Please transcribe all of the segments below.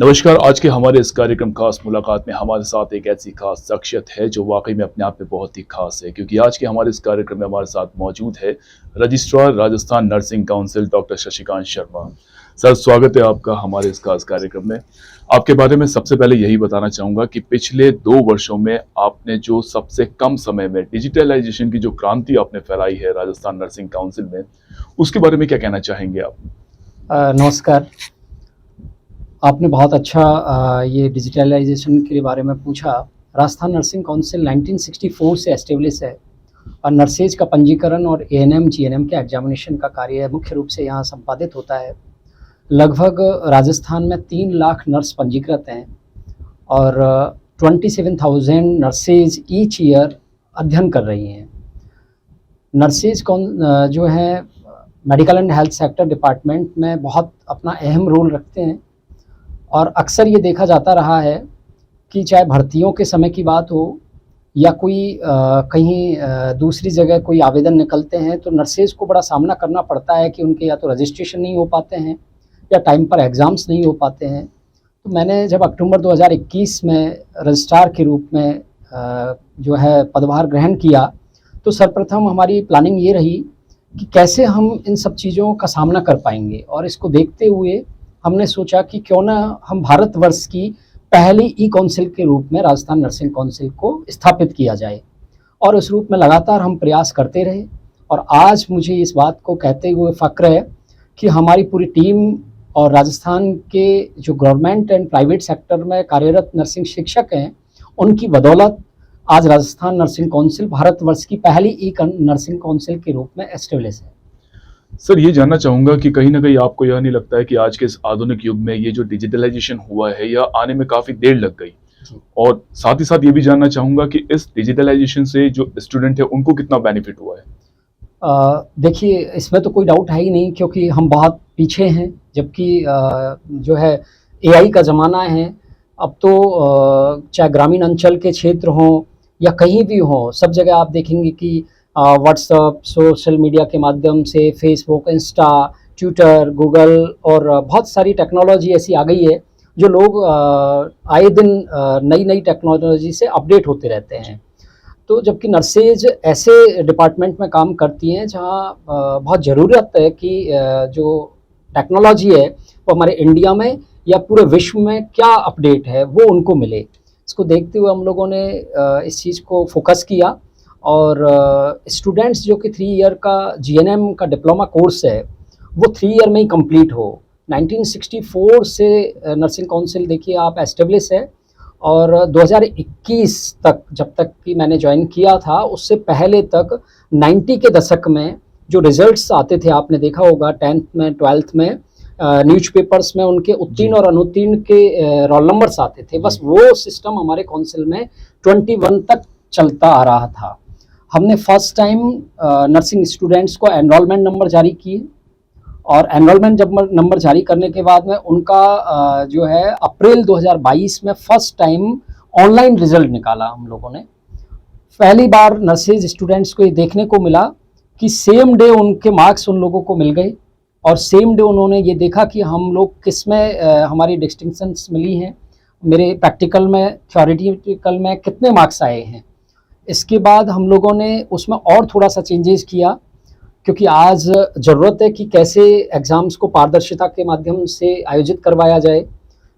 नमस्कार। आज के हमारे इस कार्यक्रम खास मुलाकात में हमारे साथ एक ऐसी खास शख्सियत है जो वाकई में अपने आप में बहुत ही खास है, क्योंकि आज के हमारे इस कार्यक्रम में हमारे साथ मौजूद है registrar Rajasthan nursing council doctor Shashikant Sharma. Sir, स्वागत है आपका हमारे इस खास कार्यक्रम में। आपके बारे में सबसे पहले यही बताना चाहूँगा कि पिछले 2 वर्षों में आपने जो सबसे कम समय में डिजिटलाइजेशन की जो क्रांति आपने फैलाई है राजस्थान नर्सिंग काउंसिल में, उसके बारे में क्या कहना चाहेंगे आप? नमस्कार। आपने बहुत अच्छा ये डिजिटलाइजेशन के बारे में पूछा। राजस्थान नर्सिंग काउंसिल 1964 से एस्टेब्लिश है और नर्सेज का पंजीकरण और एएनएम जीएनएम के एग्जामिनेशन का कार्य मुख्य रूप से यहाँ संपादित होता है। लगभग राजस्थान में 3 लाख नर्स पंजीकृत हैं और 27,000 नर्सेज ईच ईयर अध्ययन कर रही हैं। नर्सेज जो है medical and health sector department में बहुत अपना अहम रोल रखते हैं और अक्सर ये देखा जाता रहा है कि चाहे भर्तियों के समय की बात हो या कोई कहीं दूसरी जगह कोई आवेदन निकलते हैं तो नर्सेज को बड़ा सामना करना पड़ता है कि उनके या तो रजिस्ट्रेशन नहीं हो पाते हैं या टाइम पर एग्ज़ाम्स नहीं हो पाते हैं। तो मैंने जब अक्टूबर 2021 में रजिस्ट्रार के रूप में जो है पदभार ग्रहण किया तो सर्वप्रथम हमारी प्लानिंग ये रही कि कैसे हम इन सब चीज़ों का सामना कर पाएंगे, और इसको देखते हुए हमने सोचा कि क्यों ना हम भारतवर्ष की पहली ई काउंसिल के रूप में राजस्थान नर्सिंग काउंसिल को स्थापित किया जाए, और उस रूप में लगातार हम प्रयास करते रहे। और आज मुझे इस बात को कहते हुए फ़ख्र है कि हमारी पूरी टीम और राजस्थान के जो गवर्नमेंट एंड प्राइवेट सेक्टर में कार्यरत नर्सिंग शिक्षक हैं, उनकी बदौलत आज राजस्थान नर्सिंग काउंसिल भारतवर्ष की पहली ई नर्सिंग काउंसिल के रूप में एस्टेब्लिश है। सर, ये जानना चाहूँगा कि कहीं न कहीं आपको यह नहीं लगता है कि आज के इस आधुनिक युग में ये जो डिजिटलाइजेशन हुआ है, यह आने में काफ़ी देर लग गई? और साथ ही साथ ये भी जानना चाहूँगा कि इस डिजिटलाइजेशन से जो स्टूडेंट है, उनको कितना बेनिफिट हुआ है? देखिए, इसमें तो कोई डाउट है ही नहीं, क्योंकि हम बहुत पीछे हैं, जबकि जो है एआई का ज़माना है। अब तो चाहे ग्रामीण अंचल के क्षेत्र हों या कहीं भी हों, सब जगह आप देखेंगे कि व्हाट्सअप, सोशल मीडिया के माध्यम से फेसबुक, इंस्टा, ट्विटर, गूगल और बहुत सारी टेक्नोलॉजी ऐसी आ गई है जो लोग आए दिन नई नई टेक्नोलॉजी से अपडेट होते रहते हैं। तो जबकि नर्सेज ऐसे डिपार्टमेंट में काम करती हैं जहां बहुत ज़रूरत है कि जो टेक्नोलॉजी है वो हमारे इंडिया में या पूरे विश्व में क्या अपडेट है वो उनको मिले। इसको देखते हुए हम लोगों ने इस चीज़ को फोकस किया और स्टूडेंट्स जो कि 3 ईयर का जीएनएम का डिप्लोमा कोर्स है वो 3 ईयर में ही कंप्लीट हो। 1964 से नर्सिंग काउंसिल देखिए आप एस्टेब्लिश है, और 2021 तक, जब तक कि मैंने ज्वाइन किया था उससे पहले तक 90 के दशक में जो रिजल्ट्स आते थे, आपने देखा होगा 10th में 12th में न्यूज़पेपर्स में उनके उत्तीर्ण और अनुत्तीर्ण के रोल नंबर्स आते थे। बस वो सिस्टम हमारे काउंसिल में 21 तक चलता आ रहा था। हमने फर्स्ट टाइम नर्सिंग स्टूडेंट्स को एनरोलमेंट नंबर जारी किए, और एनरोलमेंट जब नंबर जारी करने के बाद में उनका जो है अप्रैल 2022 में फर्स्ट टाइम ऑनलाइन रिजल्ट निकाला हम लोगों ने। पहली बार नर्सेज स्टूडेंट्स को ये देखने को मिला कि सेम डे उनके मार्क्स उन लोगों को मिल गए, और सेम डे उन्होंने ये देखा कि हम लोग किस में हमारी डिस्टिंक्शंस मिली हैं, मेरे प्रैक्टिकल में, थ्योरेटिकल में कितने मार्क्स आए हैं। इसके बाद हम लोगों ने उसमें और थोड़ा सा चेंजेस किया, क्योंकि आज ज़रूरत है कि कैसे एग्ज़ाम्स को पारदर्शिता के माध्यम से आयोजित करवाया जाए।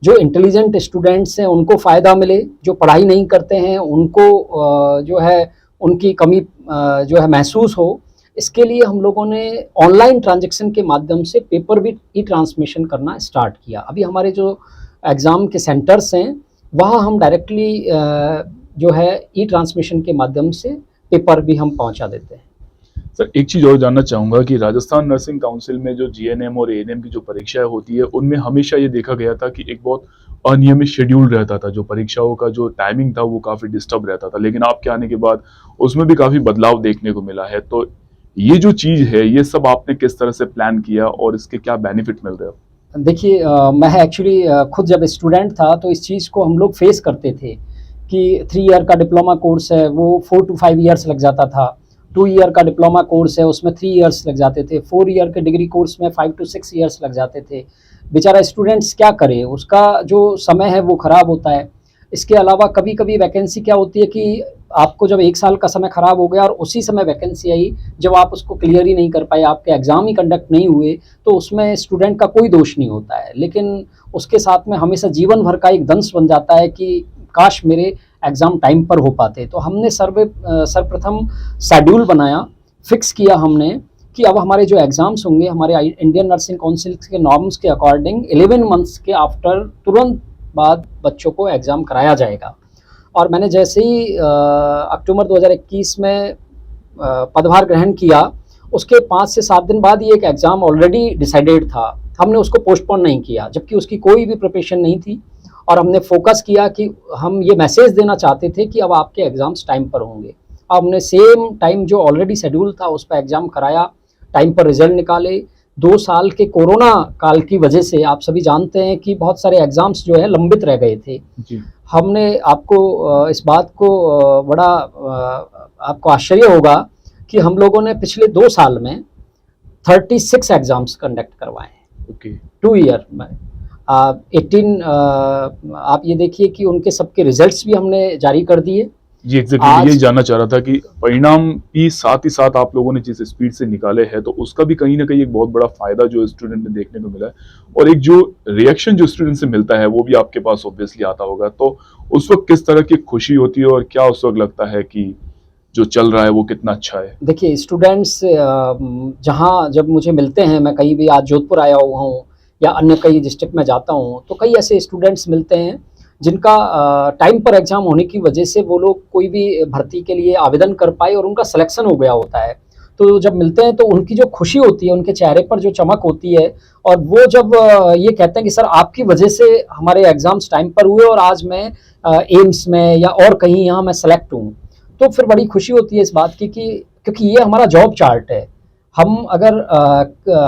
जो इंटेलिजेंट स्टूडेंट्स हैं उनको फ़ायदा मिले, जो पढ़ाई नहीं करते हैं उनको जो है उनकी कमी जो है महसूस हो। इसके लिए हम लोगों ने ऑनलाइन ट्रांजैक्शन के माध्यम से पेपर भी ई ट्रांसमिशन करना स्टार्ट किया। अभी हमारे जो एग्ज़ाम के सेंटर्स हैं वहाँ हम डायरेक्टली जो है ई ट्रांसमिशन के माध्यम से पेपर भी हम पहुंचा देते हैं। सर, एक चीज़ और जानना चाहूँगा कि राजस्थान नर्सिंग काउंसिल में जो जीएनएम और एएनएम की जो परीक्षाएं होती है, उनमें हमेशा ये देखा गया था कि एक बहुत अनियमित शेड्यूल रहता था। जो परीक्षाओं का जो टाइमिंग था वो काफ़ी डिस्टर्ब रहता था, लेकिन आपके आने के बाद उसमें भी काफ़ी बदलाव देखने को मिला है। तो ये जो चीज़ है, ये सब आपने किस तरह से प्लान किया और इसके क्या बेनिफिट मिल रहे हैं? देखिए, मैं एक्चुअली खुद जब स्टूडेंट था तो इस चीज़ को हम लोग फेस करते थे कि 3 ईयर का डिप्लोमा कोर्स है वो 4 to 5 ईयर्स लग जाता था। 2 ईयर का डिप्लोमा कोर्स है उसमें 3 ईयर्स लग जाते थे। 4 ईयर के डिग्री कोर्स में 5 to 6 ईयर्स लग जाते थे। बेचारा स्टूडेंट्स क्या करे, उसका जो समय है वो ख़राब होता है। इसके अलावा कभी-कभी वैकेंसी क्या होती है कि आपको जब 1 साल का समय ख़राब हो गया और उसी समय वैकेंसी आई, जब आप उसको क्लियर ही नहीं कर पाए, आपके एग्ज़ाम ही कंडक्ट नहीं हुए, तो उसमें स्टूडेंट का कोई दोष नहीं होता है। लेकिन उसके साथ में हमेशा जीवन भर का एक दंश बन जाता है कि काश मेरे एग्ज़ाम टाइम पर हो पाते। तो हमने सर्वप्रथम शेड्यूल बनाया, फिक्स किया हमने कि अब हमारे जो एग्ज़ाम्स होंगे, हमारे इंडियन नर्सिंग काउंसिल के नॉर्म्स के अकॉर्डिंग 11 मंथ्स के आफ्टर तुरंत बाद बच्चों को एग्ज़ाम कराया जाएगा। और मैंने जैसे ही अक्टूबर 2021 में पदभार ग्रहण किया, उसके 5 से 7 दिन बाद ही एक एग्ज़ाम ऑलरेडी डिसाइडेड था। हमने उसको पोस्टपोन नहीं किया, जबकि उसकी कोई भी प्रिपरेशन नहीं थी, और हमने फोकस किया कि हम ये मैसेज देना चाहते थे कि अब आपके एग्ज़ाम्स टाइम पर होंगे। अब हमने सेम टाइम जो ऑलरेडी शेड्यूल था उस पर एग्ज़ाम कराया, टाइम पर रिजल्ट निकाले। 2 साल के कोरोना काल की वजह से आप सभी जानते हैं कि बहुत सारे एग्ज़ाम्स जो है लंबित रह गए थे। जी। हमने आपको इस बात को बड़ा आपको आश्चर्य होगा कि हम लोगों ने पिछले 2 साल में 36 एग्ज़ाम्स कंडक्ट करवाए हैं, ओके। 2 ईयर में। 18 आप ये देखिए कि उनके सबके रिजल्ट्स भी हमने जारी कर दिए। जी, एग्जैक्टली मैं यही जानना चाह रहा था कि परिणाम भी साथ ही साथ आप लोगों ने जिस स्पीड से निकाले हैं, तो उसका भी कहीं ना कहीं एक बहुत बड़ा फायदा जो स्टूडेंट में देखने को मिला है, और एक जो रिएक्शन जो स्टूडेंट से मिलता है वो भी आपके पास ऑब्वियसली आता होगा। तो उस वक्त किस तरह की खुशी होती है और क्या उस वक्त लगता है कि जो चल रहा है वो कितना अच्छा है? देखिए स्टूडेंट्स जहाँ जब मुझे मिलते हैं, मैं कहीं भी आज जोधपुर आया हुआ हूँ या अन्य कई डिस्ट्रिक्ट में जाता हूँ, तो कई ऐसे स्टूडेंट्स मिलते हैं जिनका टाइम पर एग्ज़ाम होने की वजह से वो लोग कोई भी भर्ती के लिए आवेदन कर पाए और उनका सिलेक्शन हो गया होता है। तो जब मिलते हैं तो उनकी जो खुशी होती है, उनके चेहरे पर जो चमक होती है, और वो जब ये कहते हैं कि सर आपकी वजह से हमारे एग्ज़ाम्स टाइम पर हुए और आज मैं एम्स में या और कहीं यहाँ मैं सेलेक्ट हूँ, तो फिर बड़ी खुशी होती है इस बात की कि क्योंकि ये हमारा जॉब चार्ट है। हम अगर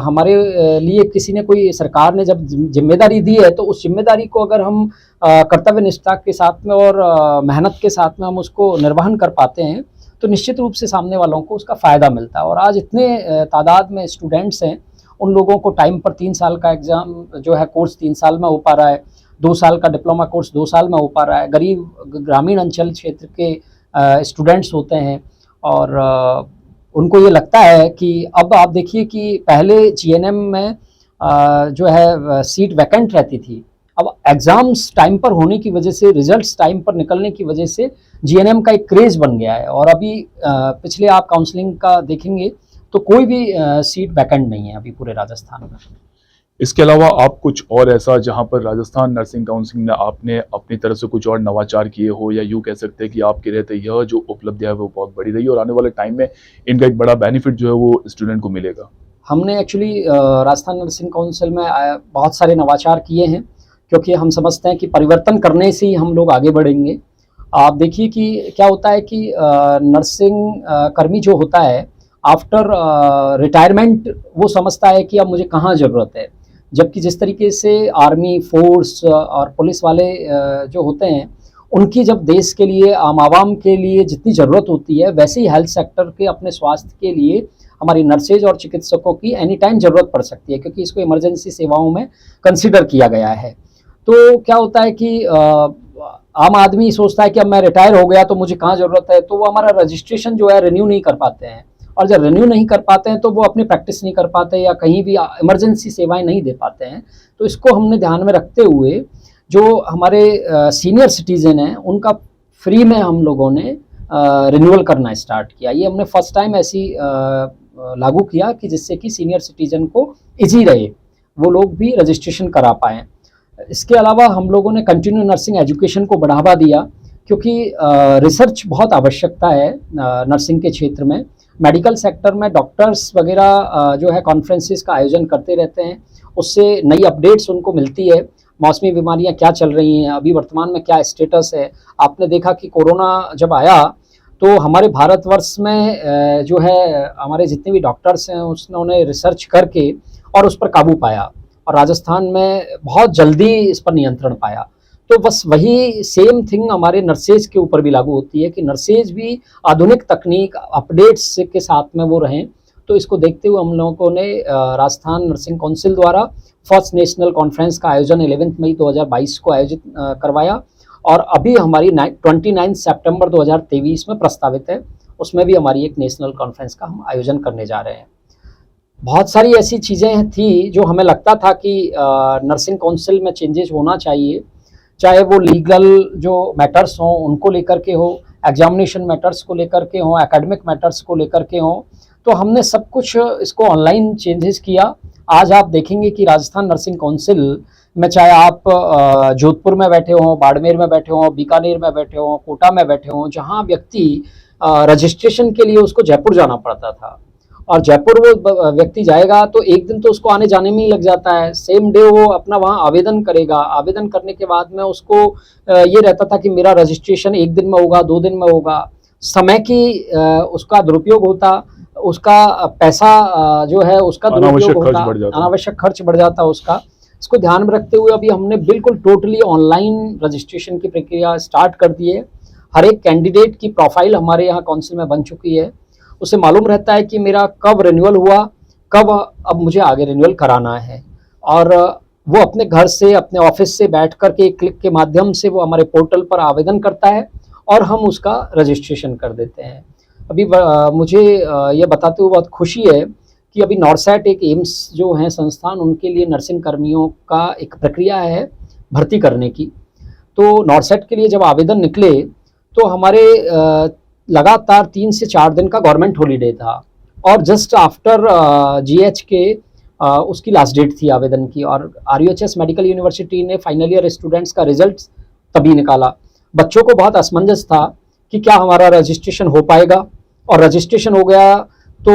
हमारे लिए किसी ने कोई सरकार ने जब जिम्मेदारी दी है, तो उस जिम्मेदारी को अगर हम कर्तव्य निष्ठा के साथ में और मेहनत के साथ में हम उसको निर्वहन कर पाते हैं, तो निश्चित रूप से सामने वालों को उसका फ़ायदा मिलता है। और आज इतने तादाद में स्टूडेंट्स हैं, उन लोगों को टाइम पर 3 साल का एग्ज़ाम जो है कोर्स 3 साल में हो पा रहा है, 2 साल का डिप्लोमा कोर्स 2 साल में हो पा रहा है। गरीब ग्रामीण अंचल क्षेत्र के स्टूडेंट्स होते हैं, और उनको ये लगता है कि अब आप देखिए कि पहले जीएनएम में जो है सीट वैकेंट रहती थी। अब एग्ज़ाम्स टाइम पर होने की वजह से, रिजल्ट्स टाइम पर निकलने की वजह से जीएनएम का एक क्रेज़ बन गया है, और अभी पिछले आप काउंसलिंग का देखेंगे तो कोई भी सीट वैकेंट नहीं है अभी पूरे राजस्थान में। इसके अलावा आप कुछ और ऐसा जहां पर राजस्थान नर्सिंग काउंसिल ने आपने अपनी तरफ से कुछ और नवाचार किए हो, या यूँ कह सकते हैं कि आपके रहते यह जो उपलब्धियां है वो बहुत बड़ी रही और आने वाले टाइम में इनका एक बड़ा बेनिफिट जो है वो स्टूडेंट को मिलेगा? हमने एक्चुअली राजस्थान नर्सिंग काउंसिल में बहुत सारे नवाचार किए हैं, क्योंकि हम समझते हैं कि परिवर्तन करने से ही हम लोग आगे बढ़ेंगे। आप देखिए कि क्या होता है कि नर्सिंग कर्मी जो होता है, आफ्टर रिटायरमेंट वो समझता है कि अब मुझे कहाँ ज़रूरत है। जबकि जिस तरीके से आर्मी फोर्स और पुलिस वाले जो होते हैं, उनकी जब देश के लिए, आम आवाम के लिए जितनी ज़रूरत होती है, वैसे ही हेल्थ सेक्टर के अपने स्वास्थ्य के लिए हमारी नर्सेज और चिकित्सकों की एनी टाइम ज़रूरत पड़ सकती है, क्योंकि इसको इमरजेंसी सेवाओं में कंसिडर किया गया है। तो क्या होता है कि आम आदमी सोचता है कि अब मैं रिटायर हो गया तो मुझे कहाँ ज़रूरत है, तो वो हमारा रजिस्ट्रेशन जो है रिन्यू नहीं कर पाते हैं, और जब रिन्यू नहीं कर पाते हैं तो वो अपनी प्रैक्टिस नहीं कर पाते या कहीं भी इमरजेंसी सेवाएं नहीं दे पाते हैं। तो इसको हमने ध्यान में रखते हुए जो हमारे सीनियर सिटीज़न हैं, उनका फ्री में हम लोगों ने रिन्यूअल करना स्टार्ट किया। ये हमने फर्स्ट टाइम ऐसी लागू किया कि जिससे कि सीनियर सिटीज़न को ईजी रहे, वो लोग भी रजिस्ट्रेशन करा पाएँ। इसके अलावा हम लोगों ने कंटिन्यू नर्सिंग एजुकेशन को बढ़ावा दिया, क्योंकि रिसर्च बहुत आवश्यकता है नर्सिंग के क्षेत्र में। मेडिकल सेक्टर में डॉक्टर्स वगैरह जो है कॉन्फ्रेंसेस का आयोजन करते रहते हैं, उससे नई अपडेट्स उनको मिलती है, मौसमी बीमारियां क्या चल रही हैं, अभी वर्तमान में क्या स्टेटस है। आपने देखा कि कोरोना जब आया तो हमारे भारतवर्ष में जो है हमारे जितने भी डॉक्टर्स हैं उन्होंने रिसर्च करके और उस पर काबू पाया, और राजस्थान में बहुत जल्दी इस पर नियंत्रण पाया। तो बस वही सेम थिंग हमारे नर्सेज के ऊपर भी लागू होती है कि नर्सेज भी आधुनिक तकनीक अपडेट्स के साथ में वो रहें। तो इसको देखते हुए हम लोगों ने राजस्थान नर्सिंग काउंसिल द्वारा फर्स्ट नेशनल कॉन्फ्रेंस का आयोजन 11 मई 2022 को आयोजित करवाया, और अभी हमारी 29 सितंबर 2023 में प्रस्तावित है, उसमें भी हमारी एक नेशनल कॉन्फ्रेंस का हम आयोजन करने जा रहे हैं। बहुत सारी ऐसी चीज़ें थी जो हमें लगता था कि नर्सिंग काउंसिल में चेंजेस होना चाहिए, चाहे वो लीगल जो मैटर्स हों उनको लेकर के हो, एग्जामिनेशन मैटर्स को लेकर के हों, एकेडमिक मैटर्स को लेकर के हों, तो हमने सब कुछ इसको ऑनलाइन चेंजेस किया। आज आप देखेंगे कि राजस्थान नर्सिंग काउंसिल में, चाहे आप जोधपुर में बैठे हों, बाड़मेर में बैठे हों, बीकानेर में बैठे हों, कोटा में बैठे हों, जहाँ व्यक्ति रजिस्ट्रेशन के लिए उसको जयपुर जाना पड़ता था, और जयपुर वो व्यक्ति जाएगा तो एक दिन तो उसको आने जाने में ही लग जाता है, सेम डे वो अपना वहाँ आवेदन करेगा, आवेदन करने के बाद में उसको ये रहता था कि मेरा रजिस्ट्रेशन 1 दिन में होगा, 2 दिन में होगा, समय की उसका दुरुपयोग होता, उसका पैसा जो है उसका दुरुपयोग होता, अनावश्यक खर्च बढ़ जाता उसका। इसको ध्यान में रखते हुए अभी हमने बिल्कुल टोटली ऑनलाइन रजिस्ट्रेशन की प्रक्रिया स्टार्ट कर दी है। हर एक कैंडिडेट की प्रोफाइल हमारे यहाँ काउंसिल में बन चुकी है, उसे मालूम रहता है कि मेरा कब रिन्यूअल हुआ, कब अब मुझे आगे रिन्यूअल कराना है, और वो अपने घर से, अपने ऑफिस से बैठ कर के एक क्लिक के माध्यम से वो हमारे पोर्टल पर आवेदन करता है और हम उसका रजिस्ट्रेशन कर देते हैं। अभी मुझे ये बताते हुए बहुत खुशी है कि अभी नॉर्सैट, एक एम्स जो है संस्थान, उनके लिए नर्सिंग कर्मियों का एक प्रक्रिया है भर्ती करने की। तो नॉर्सैट के लिए जब आवेदन निकले तो हमारे लगातार 3 से 4 दिन का गवर्नमेंट हॉलीडे था, और जस्ट आफ्टर GH के उसकी लास्ट डेट थी आवेदन की, और RUHS मेडिकल यूनिवर्सिटी ने फाइनल ईयर स्टूडेंट्स का रिजल्ट तभी निकाला। बच्चों को बहुत असमंजस था कि क्या हमारा रजिस्ट्रेशन हो पाएगा, और रजिस्ट्रेशन हो गया तो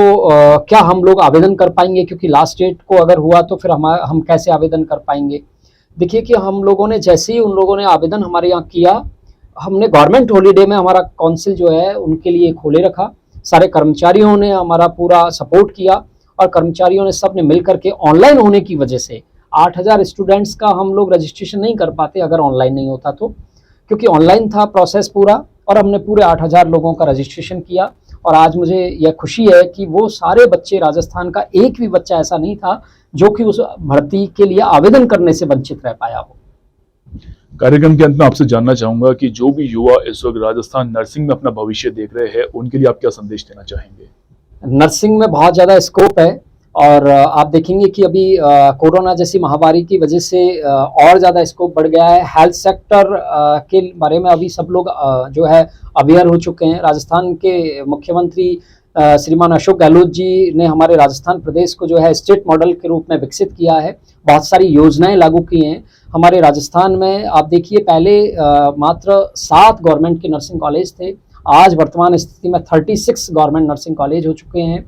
क्या हम लोग आवेदन कर पाएंगे, क्योंकि लास्ट डेट को अगर हुआ तो फिर हम कैसे आवेदन कर पाएंगे। देखिए कि हम लोगों ने जैसे ही उन लोगों ने आवेदन हमारे यहाँ किया, हमने गवर्नमेंट हॉलीडे में हमारा काउंसिल जो है उनके लिए खोले रखा। सारे कर्मचारियों ने हमारा पूरा सपोर्ट किया, और कर्मचारियों ने सब ने मिल करके, ऑनलाइन होने की वजह से 8000 स्टूडेंट्स का हम लोग रजिस्ट्रेशन नहीं कर पाते अगर ऑनलाइन नहीं होता तो, क्योंकि ऑनलाइन था प्रोसेस पूरा, और हमने पूरे 8000 लोगों का रजिस्ट्रेशन किया। और आज मुझे यह खुशी है कि वो सारे बच्चे, राजस्थान का एक भी बच्चा ऐसा नहीं था जो कि उस भर्ती के लिए आवेदन करने से वंचित रह पाया हो। कार्यक्रम के अंत में आपसे जानना चाहूंगा कि जो भी युवा इस वक्त राजस्थान नर्सिंग में अपना भविष्य देख रहे हैं, उनके लिए आप क्या संदेश देना चाहेंगे? नर्सिंग में बहुत ज़्यादा स्कोप है, और आप देखेंगे कि अभी कोरोना जैसी महामारी की वजह से और ज़्यादा स्कोप बढ़ गया है। हेल्थ सेक्टर के बारे में अभी सब लोग जो है अवेयर हो चुके हैं। राजस्थान के मुख्यमंत्री श्रीमान अशोक गहलोत जी ने हमारे राजस्थान प्रदेश को जो है स्टेट मॉडल के रूप में विकसित किया है, बहुत सारी योजनाएं लागू की हैं हमारे राजस्थान में। आप देखिए, पहले मात्र 7 गवर्नमेंट के नर्सिंग कॉलेज थे, आज वर्तमान स्थिति में 36 गवर्नमेंट नर्सिंग कॉलेज हो चुके हैं।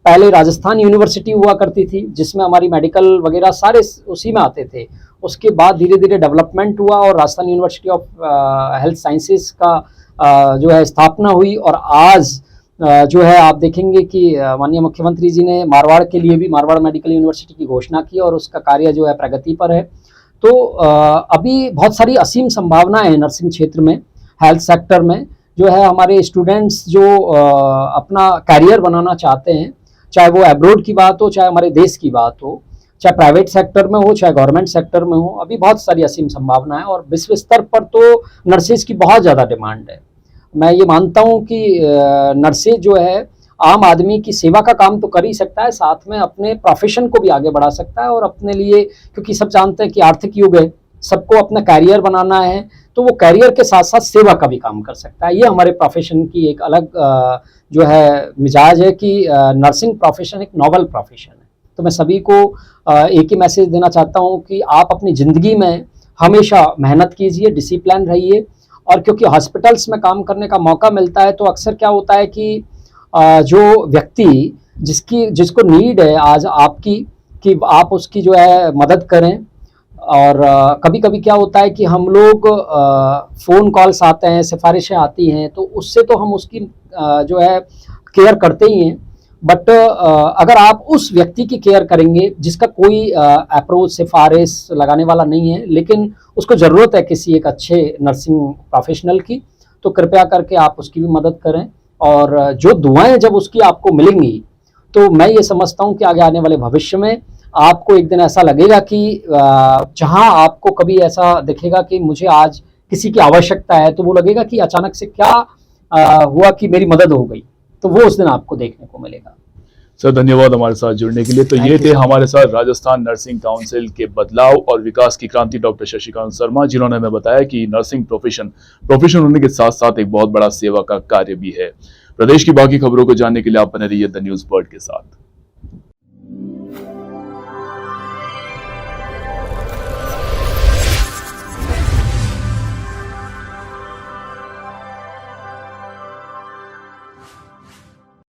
पहले राजस्थान यूनिवर्सिटी हुआ करती थी जिसमें हमारी मेडिकल वगैरह सारे उसी में आते थे। उसके बाद धीरे धीरे डेवलपमेंट हुआ और Rajasthan university of health sciences का जो है स्थापना हुई, और आज जो है आप देखेंगे कि माननीय मुख्यमंत्री जी ने मारवाड़ के लिए भी मारवाड़ मेडिकल यूनिवर्सिटी की घोषणा की, और उसका कार्य जो है प्रगति पर है। तो अभी बहुत सारी असीम संभावनाएं हैं नर्सिंग क्षेत्र में, हेल्थ सेक्टर में जो है। हमारे स्टूडेंट्स जो अपना कैरियर बनाना चाहते हैं, चाहे वो एब्रोड की बात हो, चाहे हमारे देश की बात हो, चाहे प्राइवेट सेक्टर में हो, चाहे गवर्नमेंट सेक्टर में हो, अभी बहुत सारी असीम संभावनाएं हैं, और विश्व स्तर पर तो नर्सेज की बहुत ज़्यादा डिमांड है। मैं ये मानता हूँ कि नर्सेज जो है आम आदमी की सेवा का काम तो कर ही सकता है, साथ में अपने प्रोफेशन को भी आगे बढ़ा सकता है, और अपने लिए, क्योंकि सब जानते हैं कि आर्थिक युग है, सबको अपना कैरियर बनाना है, तो वो कैरियर के साथ साथ सेवा का भी काम कर सकता है। ये हमारे प्रोफेशन की एक अलग जो है मिजाज है कि नर्सिंग प्रोफेशन एक नॉवल प्रोफेशन है। तो मैं सभी को एक ही मैसेज देना चाहता हूँ कि आप अपनी ज़िंदगी में हमेशा मेहनत कीजिए, डिसिप्लिन रहिए, और क्योंकि हॉस्पिटल्स में काम करने का मौका मिलता है तो अक्सर क्या होता है कि जो व्यक्ति जिसको नीड है आज आपकी, कि आप उसकी जो है मदद करें। और कभी कभी क्या होता है कि हम लोग फ़ोन कॉल्स आते हैं, सिफारिशें आती हैं, तो उससे तो हम उसकी जो है केयर करते ही हैं, बट अगर आप उस व्यक्ति की केयर करेंगे जिसका कोई अप्रोच सिफारिश लगाने वाला नहीं है, लेकिन उसको ज़रूरत है किसी एक अच्छे नर्सिंग प्रोफेशनल की, तो कृपया करके आप उसकी भी मदद करें। और जो दुआएं जब उसकी आपको मिलेंगी, तो मैं ये समझता हूँ कि आगे आने वाले भविष्य में आपको एक दिन ऐसा लगेगा कि जहां आपको कभी ऐसा दिखेगा कि मुझे आज किसी की आवश्यकता है, तो वो लगेगा कि अचानक से क्या हुआ कि मेरी मदद हो गई, तो वो उस दिन आपको देखने को मिलेगा। सर धन्यवाद हमारे साथ जुड़ने के लिए। तो ये थे हमारे साथ राजस्थान नर्सिंग काउंसिल के बदलाव और विकास की क्रांति डॉक्टर शशिकांत शर्मा, जिन्होंने हमें बताया कि नर्सिंग प्रोफेशन होने के साथ साथ एक बहुत बड़ा सेवा का कार्य भी है। प्रदेश की बाकी खबरों को जानने के लिए आप बने रहिए द न्यूज़ वर्ल्ड के साथ।